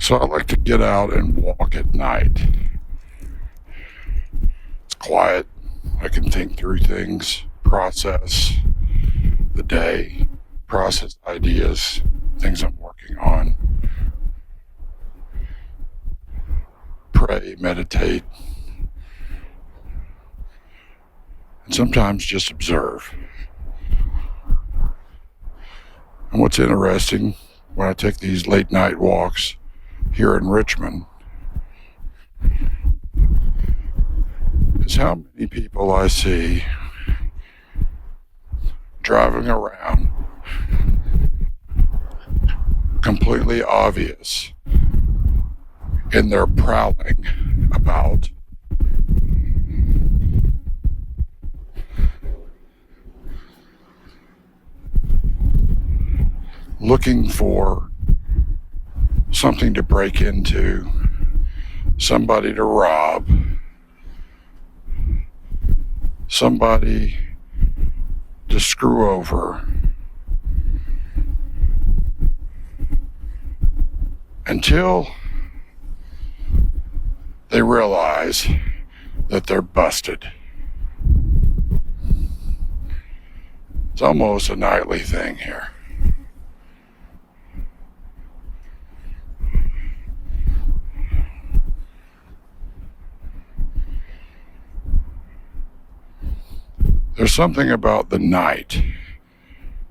So I like to get out and walk at night. It's quiet. I can think through things, process the day, process ideas, things I'm working on, pray, meditate, and sometimes just observe. And what's interesting when I take these late night walks here in Richmond is how many people I see driving around completely obvious in their prowling about looking for something to break into, somebody to rob, somebody to screw over, until they realize that they're busted. It's almost a nightly thing here. There's something about the night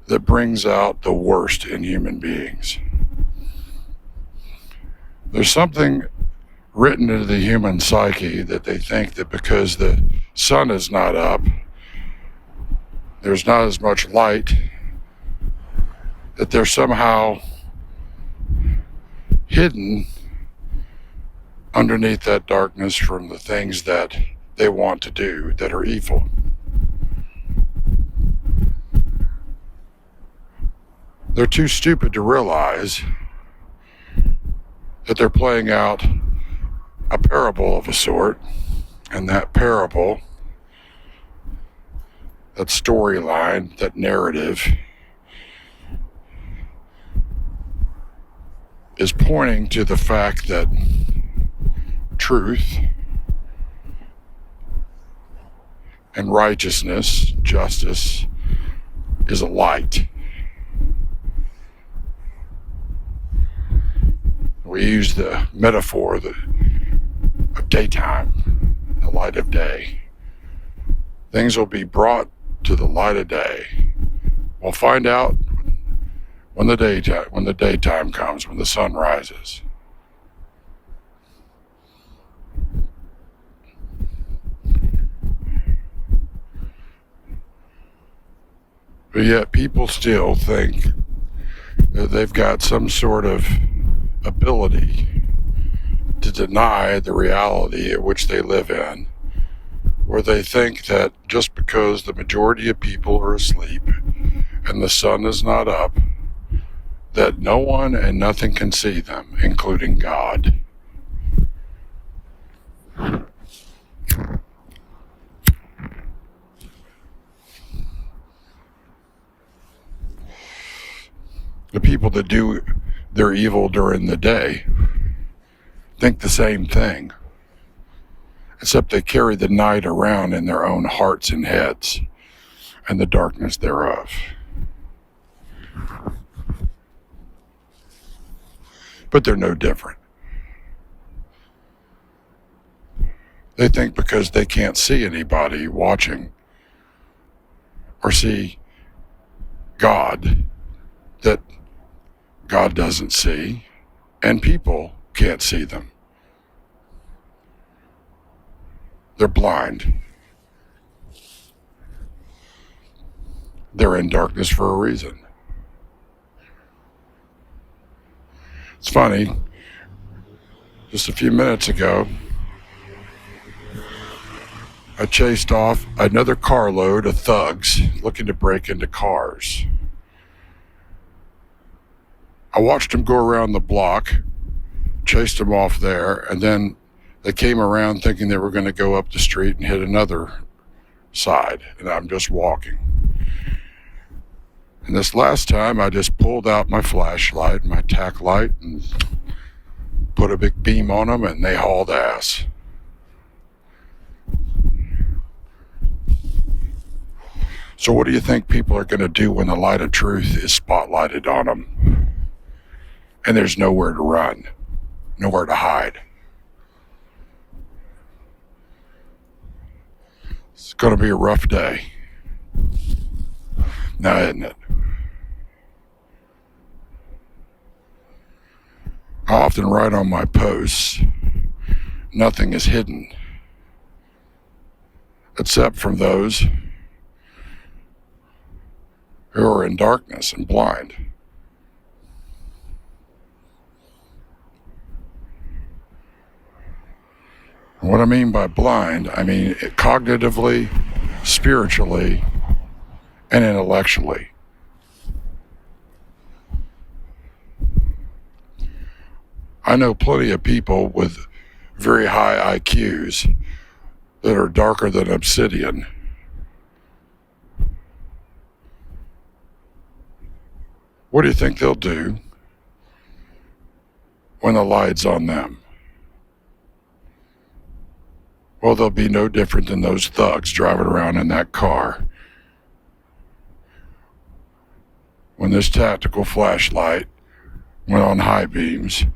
that brings out the worst in human beings. There's something written into the human psyche that they think that because the sun is not up, there's not as much light, that they're somehow hidden underneath that darkness from the things that they want to do that are evil. They're too stupid to realize that they're playing out a parable of a sort, and that parable, that storyline, that narrative is pointing to the fact that truth and righteousness, justice, is a light. We use the metaphor of daytime, the light of day. Things will be brought to the light of day. We'll find out when the daytime comes, when the sun rises. But yet people still think that they've got some sort of ability to deny the reality at which they live in, where they think that just because the majority of people are asleep and the sun is not up, that no one and nothing can see them, including God. The people that do their evil during the day think the same thing, except they carry the night around in their own hearts and heads and the darkness thereof. But they're no different. They think because they can't see anybody watching or see God, that God doesn't see, and people can't see them. They're blind. They're in darkness for a reason. It's funny, just a few minutes ago, I chased off another carload of thugs looking to break into cars. I watched them go around the block, chased them off there, and then they came around thinking they were going to go up the street and hit another side, and I'm just walking. And this last time, I just pulled out my flashlight, my tack light, and put a big beam on them, and they hauled ass. So what do you think people are going to do when the light of truth is spotlighted on them and there's nowhere to run, nowhere to hide? It's going to be a rough day. Now, isn't it? I often write on my posts, nothing is hidden except from those who are in darkness and blind. And what I mean by blind, I mean cognitively, spiritually, and intellectually. I know plenty of people with very high IQs that are darker than obsidian. What do you think they'll do when the light's on them? Well, they'll be no different than those thugs driving around in that car when this tactical flashlight went on high beams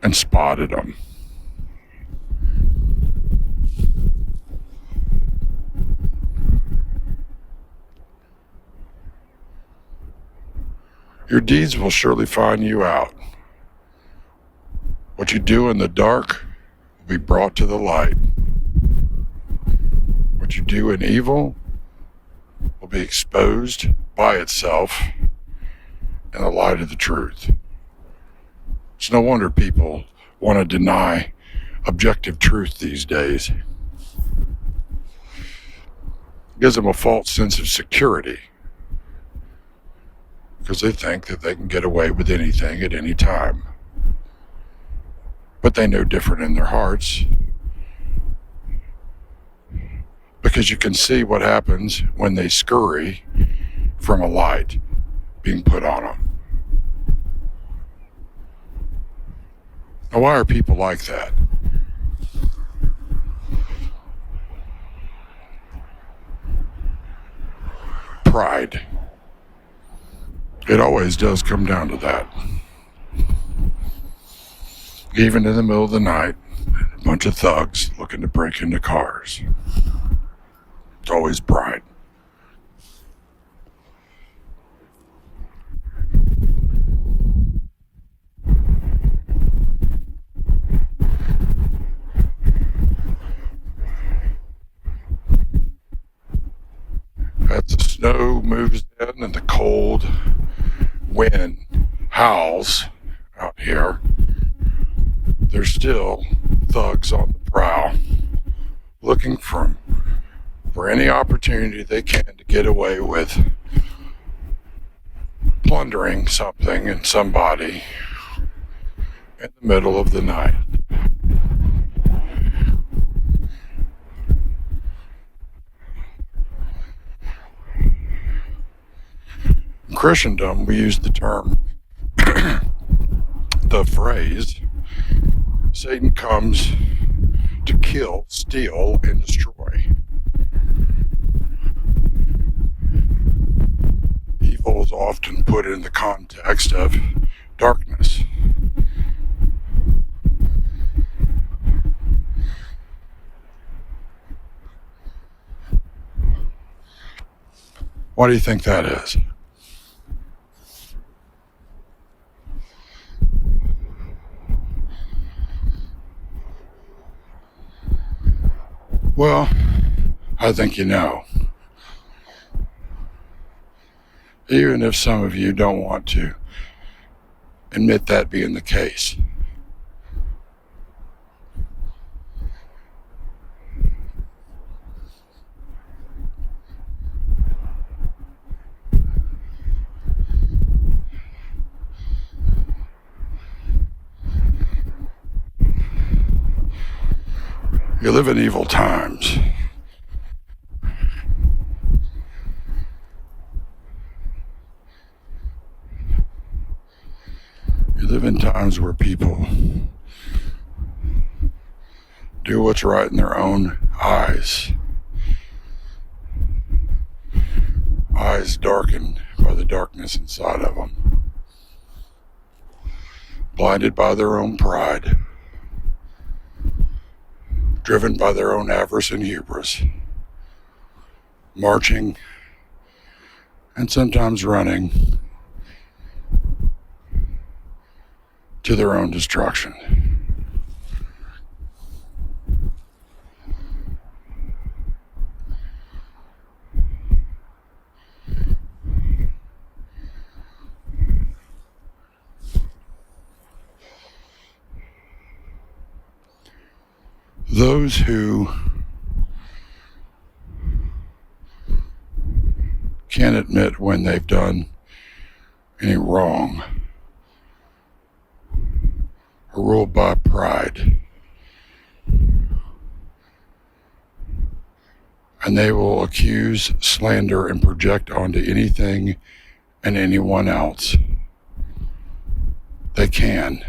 and spotted them. Your deeds will surely find you out. What you do in the dark will be brought to the light. What you do in evil will be exposed by itself in the light of the truth. It's no wonder people want to deny objective truth these days. It gives them a false sense of security because they think that they can get away with anything at any time. But they know different in their hearts, because you can see what happens when they scurry from a light being put on them. Now, why are people like that? Pride. It always does come down to that. Even in the middle of the night, a bunch of thugs looking to break into cars. It's always pride. As the snow moves in and the cold wind howls out here, there's still thugs on the prowl looking for any opportunity they can to get away with plundering something and somebody in the middle of the night. In Christendom, we use the term, the phrase, Satan comes to kill, steal, and destroy. Evil is often put in the context of darkness. Why do you think that is? Well, I think you know. Even if some of you don't want to admit that being the case. You live in evil times. We live in times where people do what's right in their own eyes. Eyes darkened by the darkness inside of them. Blinded by their own pride. Driven by their own avarice and hubris. Marching and sometimes running to their own destruction. Those who can't admit when they've done any wrong are ruled by pride, and they will accuse, slander, and project onto anything and anyone else they can,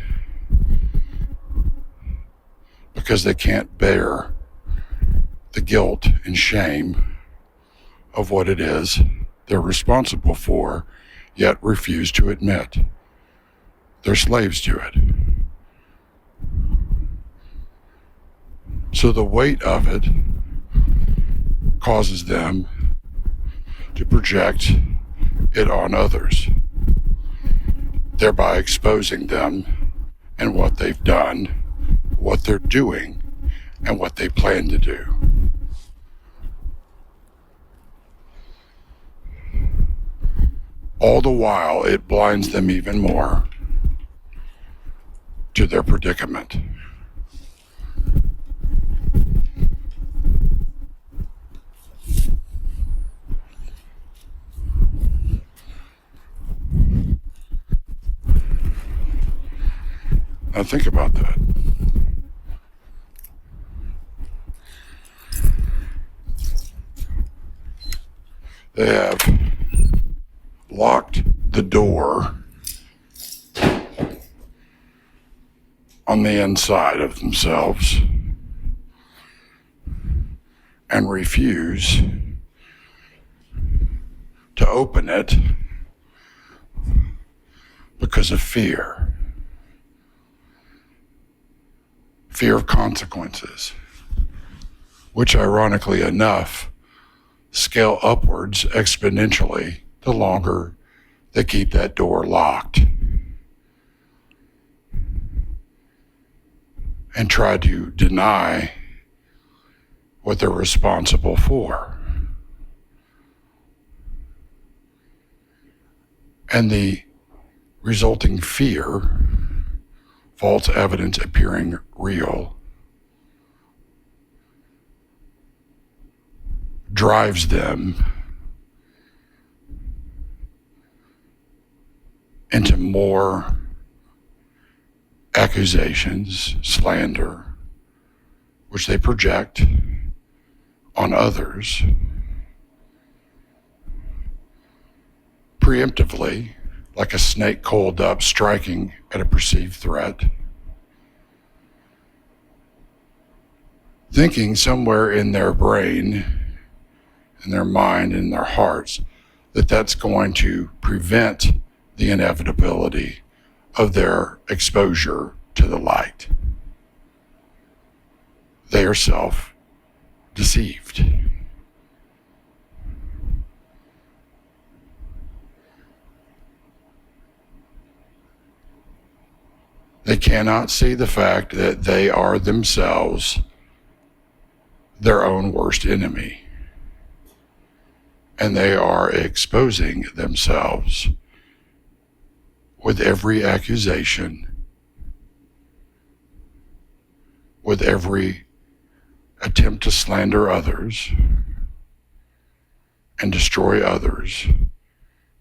because they can't bear the guilt and shame of what it is they're responsible for, yet refuse to admit. They're slaves to it. So the weight of it causes them to project it on others, thereby exposing them and what they've done, what they're doing, and what they plan to do. All the while, it blinds them even more to their predicament. Now think about that. They have locked the door on the inside of themselves and refuse to open it because of fear. Fear of consequences, which ironically enough scale upwards exponentially the longer they keep that door locked and try to deny what they're responsible for. And the resulting fear, false evidence appearing real, drives them into more accusations, slander, which they project on others preemptively, like a snake coiled up striking at a perceived threat, thinking somewhere in their brain, in their mind, in their hearts, that that's going to prevent the inevitability of their exposure to the light. They are self-deceived. They cannot see the fact that they are themselves their own worst enemy. And they are exposing themselves with every accusation, with every attempt to slander others and destroy others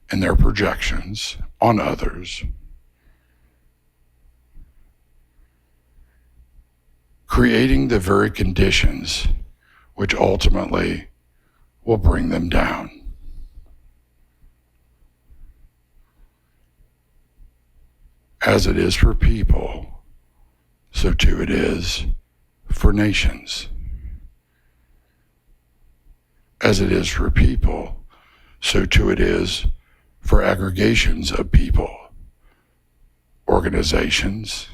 and their projections on others, creating the very conditions which ultimately will bring them down. As it is for people, so too it is for nations. As it is for people, so too it is for aggregations of people, organizations,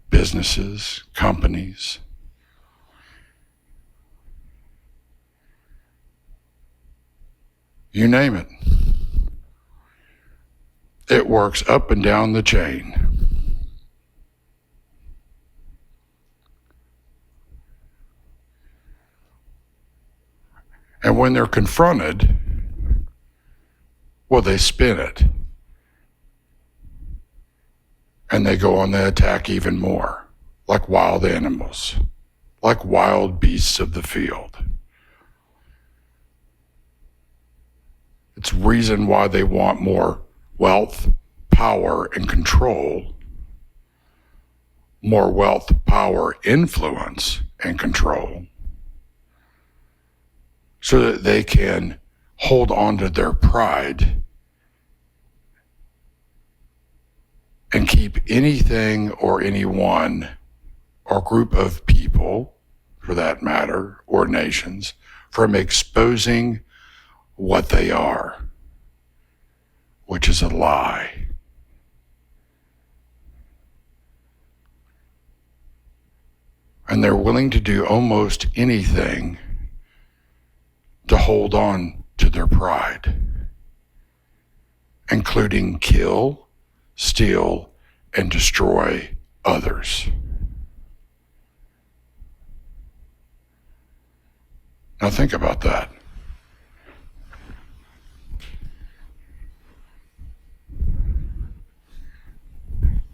businesses, companies. You name it. It works up and down the chain. And when they're confronted, well, they spin it. And they go on the attack even more, like wild animals, like wild beasts of the field. It's reason why they want more wealth, power, and control, more wealth, power, influence, and control, so that they can hold on to their pride and keep anything or anyone or group of people, for that matter, or nations, from exposing what they are, which is a lie. And they're willing to do almost anything to hold on to their pride, including kill, steal, and destroy others. Now think about that.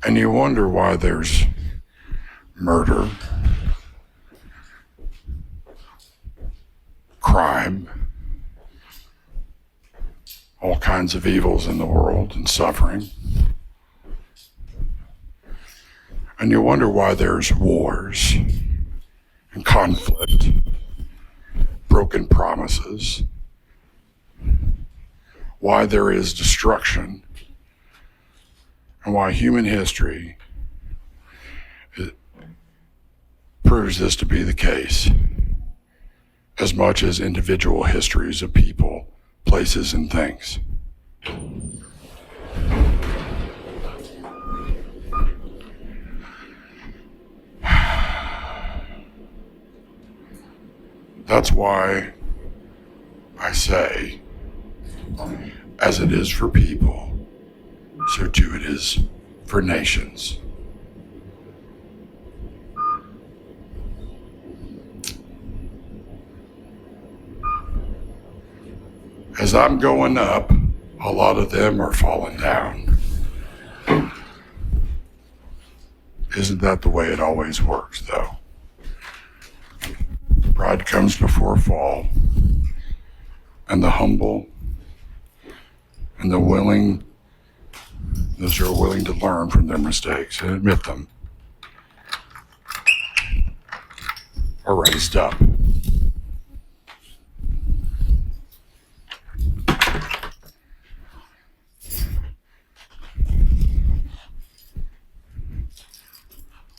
And you wonder why there's murder, crime, all kinds of evils in the world and suffering. And you wonder why there's wars and conflict, broken promises, why there is destruction, and why human history proves this to be the case, as much as individual histories of people, places, and things. That's why I say, as it is for people, so too it is for nations. As I'm going up, a lot of them are falling down. Isn't that the way it always works, though? Pride comes before a fall, and the humble and the willing, those who are willing to learn from their mistakes and admit them, are raised up.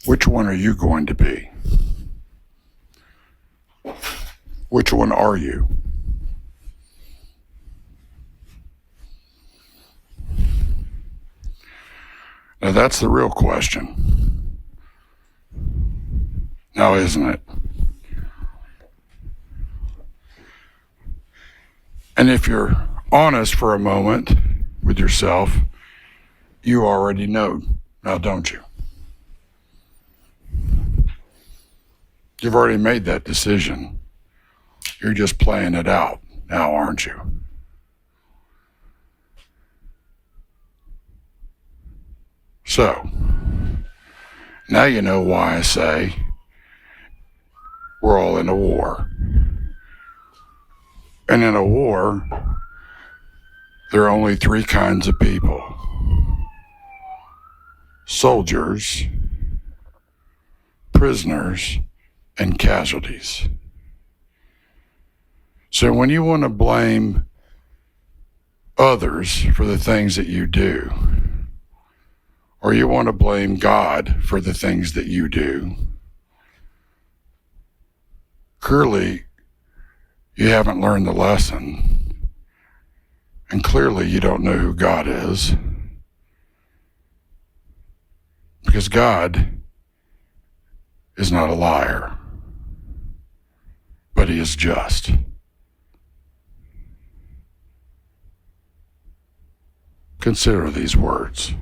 Which one are you going to be? Which one are you? Now that's the real question. Now, isn't it? And if you're honest for a moment with yourself, you already know, now don't you? You've already made that decision. You're just playing it out now, aren't you? So, now you know why I say we're all in a war. And in a war, there are only three kinds of people: soldiers, prisoners, and casualties. So when you want to blame others for the things that you do, or you want to blame God for the things that you do, clearly you haven't learned the lesson, and clearly you don't know who God is, because God is not a liar, but he is just. Consider these words.